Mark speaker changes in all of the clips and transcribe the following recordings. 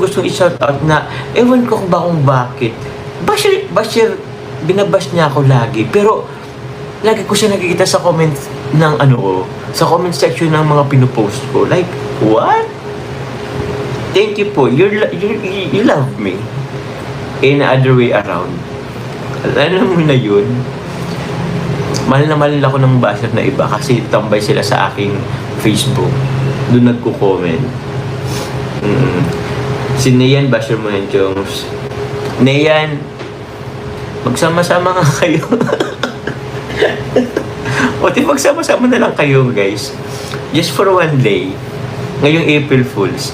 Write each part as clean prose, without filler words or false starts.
Speaker 1: gustong i-shout out na, ewan ko kung bakit. Basher, binabash niya ako lagi. Pero, lagi ko siya nakikita sa comment ng ano ko, sa comment section ng mga pinupost ko. Like, what? Thank you po. You love me. In other way around. Alam mo na yun, mahal na mahal ako ng basher na iba kasi tambay sila sa aking Facebook. Doon nagko-comment. Si Neyan, basher mo yan, Jones. Neyan, magsama-sama nga kayo. O, magsama-sama na lang kayo, guys. Just for one day. Ngayong April Fools.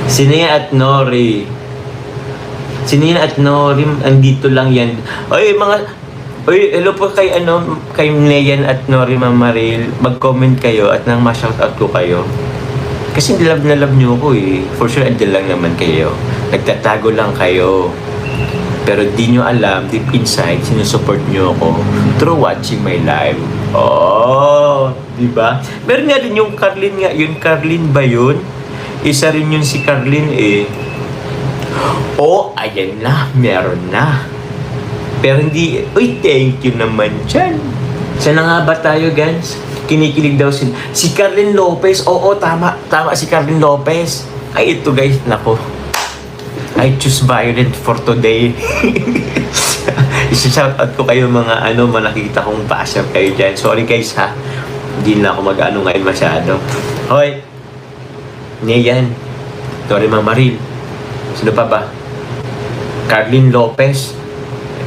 Speaker 1: Si Neyan at Nori. Si Neyan at Nori, andito lang yan. Oy, hello po kay Neyan at Nori Mamaril. Mag-comment kayo at nang ma-shoutout ko kayo. Kasi love na love nyo ko eh. For sure, andyan lang naman kayo. Nagtatago lang kayo. Pero di nyo alam, deep inside, sinusupport nyo ako through watching my live. Oh, di ba? Meron nga rin yung Carlin nga. Yung Carlin ba yun? Isa rin yun si Carlin eh. Oh, ayan na. Meron na. Pero hindi, uy, thank you naman dyan. Saan na nga ba tayo, guys? Kinikilig daw si Carlin Lopez. Oo, tama si Carlin Lopez. Ay, ito guys, nako. I choose violent for today. Isa-shoutout ko kayo mga nakikita kong basher kayo dyan. Sorry guys ha. Hindi na ako mag-ano ngayon masyado. Hoy! Neyan. Tori Mamaril. Sino pa ba? Carlin Lopez.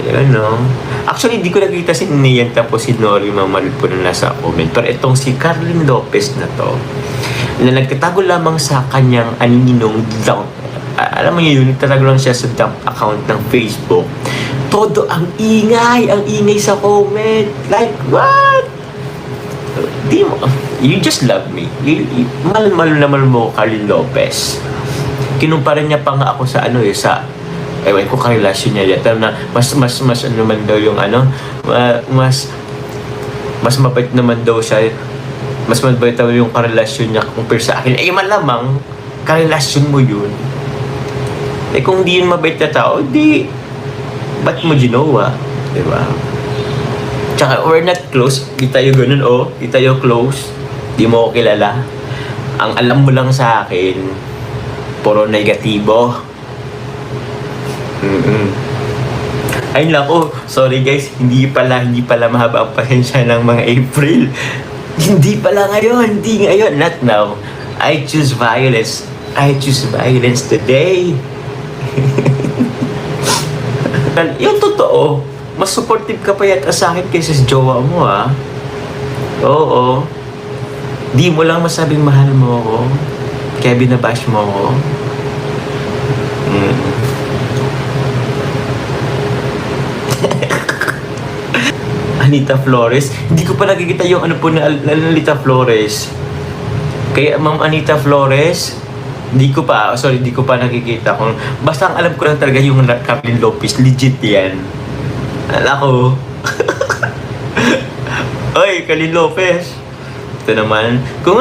Speaker 1: Ayun, no? Actually, hindi ko nakita si Neyan tapos si Nori Mamaril po na nasa comment. Pero itong si Carlin Lopez na to, na nagtatago lamang sa kanyang aninong dump. Alam mo yun, nagtatago lang siya sa dump account ng Facebook. Todo ang ingay sa comment. Like, what? Di mo, you just love me. Mahal na mahal mo, Carlin Lopez. Kinumpara niya pa nga ako sa ewan ko karelasyon niya yata na mas man daw yung mas mabait naman daw siya, mas mabait daw yung karelasyon niya compare sa akin. Malamang karelasyon mo yun. Kung di yun mabait na tao, ba't mo ginawa? Diba? Tsaka we're not close, di tayo ganun di tayo close, di mo ako kilala. Ang alam mo lang sa akin, puro negatibo. Ay nako, sorry guys, hindi pala mahaba ang pasensya ng mga April. Hindi pala ngayon, not now. I choose violence today. Yung totoo, mas supportive ka pa yata sa akin kaysa sa jowa mo ha. Oo. Di mo lang masabing mahal mo ako, kaya binabash mo ako. Anita Flores. Hindi ko pa nakikita yung po na Anita Flores. Kaya Ma'am Anita Flores, hindi ko pa nakikita. Basta ang alam ko lang talaga yung Carlin Lopez. Legit yan. Ako. Oy, Carlin Lopez. Ito naman. Kung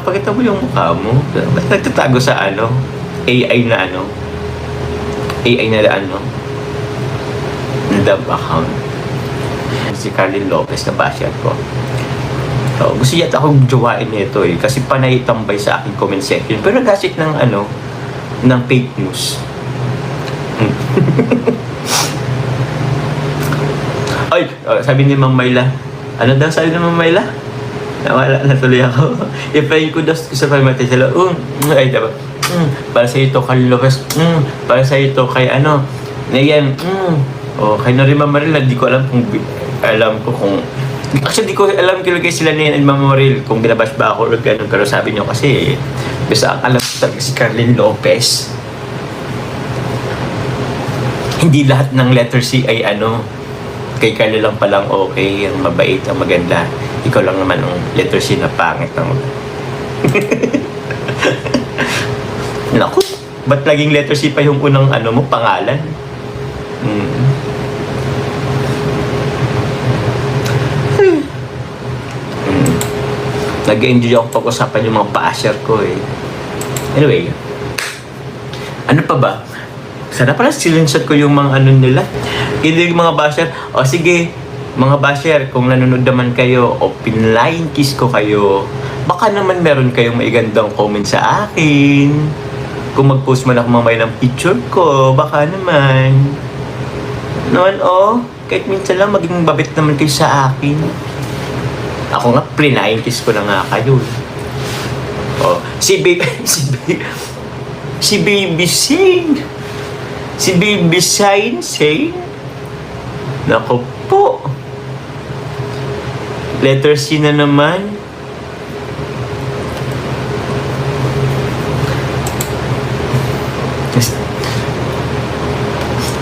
Speaker 1: pakita mo yung mukha mo. Ba't nagtatago sa AI na AI na dump account. Si Carlin Lopez na basher ko. So, gusto yata akong jowain nito kasi panay tambay sa aking comment section. Pero nagasit ng ng fake news. Ay, sabi ni Ma'am Mayla. Ano daw sabi ni Ma'am Mayla? Nawala na tuloy ako. I-play ko daw sa pamati sila. Ay, diba? Para sa ito, Carlin Lopez. Para sa ito, kay Neyan. Kay Nori Mamaril, di ko alam kung actually di ko alam kay sila Neyan and Mamaril kung binabash ba ako or gano'n, pero sabi nyo kasi basta ang alam ko talaga si Carlin Lopez. Hindi lahat ng letter C ay kay Carlin lang palang okay, ang mabait, ang maganda. Ikaw lang naman ang letter C na pangit naman. Naku, ba't laging letter C pa yung unang pangalan? Nag-enjoy ako pag-usapan yung mga basher ko Anyway, Ano pa ba? Sana pala silinshot ko yung mga ano nila. Hindi yung mga basher. O sige, mga basher, kung nanonood naman kayo o pinline kiss ko kayo, baka naman meron kayong maigandang comment sa akin. Kung mag-post man ako mamaya ng picture ko, baka naman. Noon, kahit minsan lang maging babit naman kayo sa akin. Ako nga, pinline kiss ko na nga kayo. Si Baby Sing. Si Baby Sing. Nako po. Letter C na naman.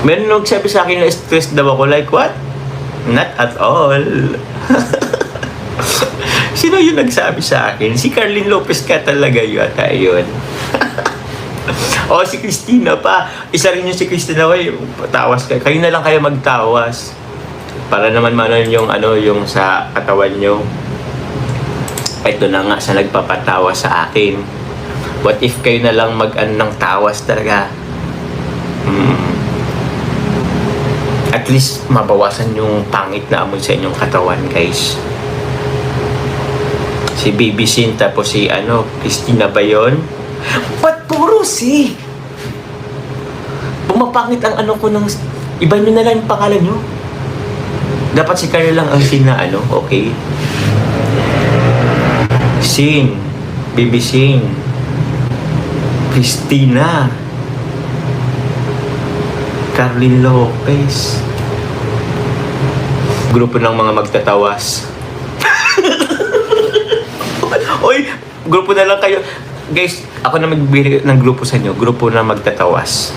Speaker 1: Meron nung sabi sa akin na stress daw ako. Like what? Not at all. Sino yung nagsabi sa akin? Si Carlin Lopez ka talaga yun. Ayun. Si Christina pa. Isa rin yung si Christina. Tawas ka. Kayo na lang kayo magtawas. Para naman manon yung yung sa katawan nyo. Ito na nga sa nagpapatawa sa akin. What if kayo na lang ng tawas talaga? At least mabawasan yung pangit na amoy sa inyong katawan, guys. Si Baby Sin, tapos si Christina ba yun? Ba't puro si? Pumapangit ang ko ng... Iba nyo na lang yung pangalan nyo. Dapat si Carla lang ang Sin na okay? Sin. Baby Sin. Christina. Carlin Lopez. Grupo ng mga magtatawas. Oy, grupo na lang kayo. Guys, ako na magbibigay ng grupo sa inyo. Grupo na magtatawas.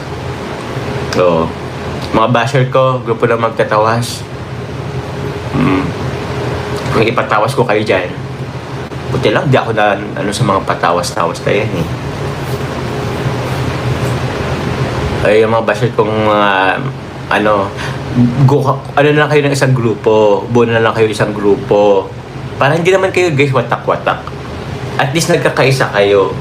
Speaker 1: Mga basher ko, grupo na magtatawas. Kung ipatawas ko kayo dyan, buti lang, di ako na sa mga patawas-tawas na yan Ay, yung mga basher kong na lang kayo ng isang grupo. Buo na lang kayo isang grupo. Para hindi naman kayo guys watak-watak. At least nagkakaisa kayo.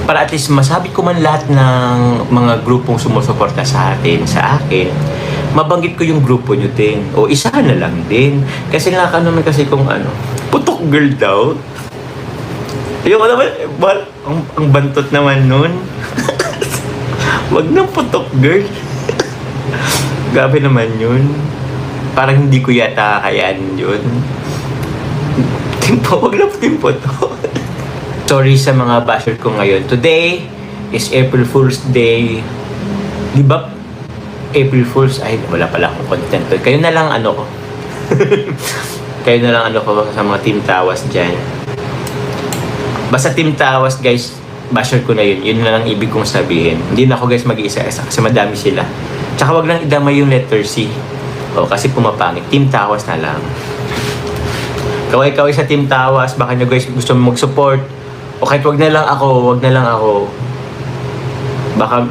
Speaker 1: Para at least masabi ko man lahat ng mga grupong sumusuporta sa akin, mabanggit ko yung grupo nyo din. O isa na lang din. Kasi nakaka naman kasi kung putok girl daw. Ayoko naman, ang bantot naman nun. Wag nang putok girl. Grabe naman yun. Parang hindi ko yata kayaan yun. Wag lang timpo to. Sorry sa mga basher ko ngayon. Today is April Fool's Day. Di ba? April Fool's, ay wala pala akong content. Kayo na lang ko. Kayo na lang ko sa mga Team Tawas dyan. Basta Team Tawas guys, basher ko na yun. Yun na lang ibig kong sabihin. Hindi na ako guys mag-iisa-isa kasi madami sila. Tsaka wag lang idamay yung letter C. Kasi pumapangit. Team Tawas na lang. Kaway-kaway sa Team Tawas. Baka nyo guys gusto mag-support. O kahit wag na lang ako. Baka...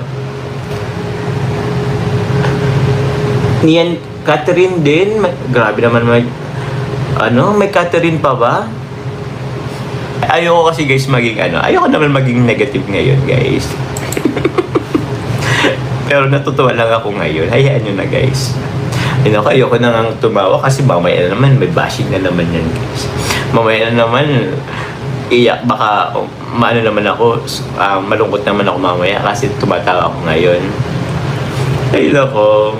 Speaker 1: Niyan, Catherine din. Grabe naman may Catherine pa ba? Ayoko kasi guys maging ayoko naman maging negative ngayon guys. Pero natutuwa lang ako ngayon. Hayaan nyo na guys. Ayoko na nga tumawa kasi mamaya na naman may bashing na naman yan guys. Mamaya na naman iyak, baka naman ako, malungkot naman ako mamaya kasi tumatawa ako ngayon. Ay nako.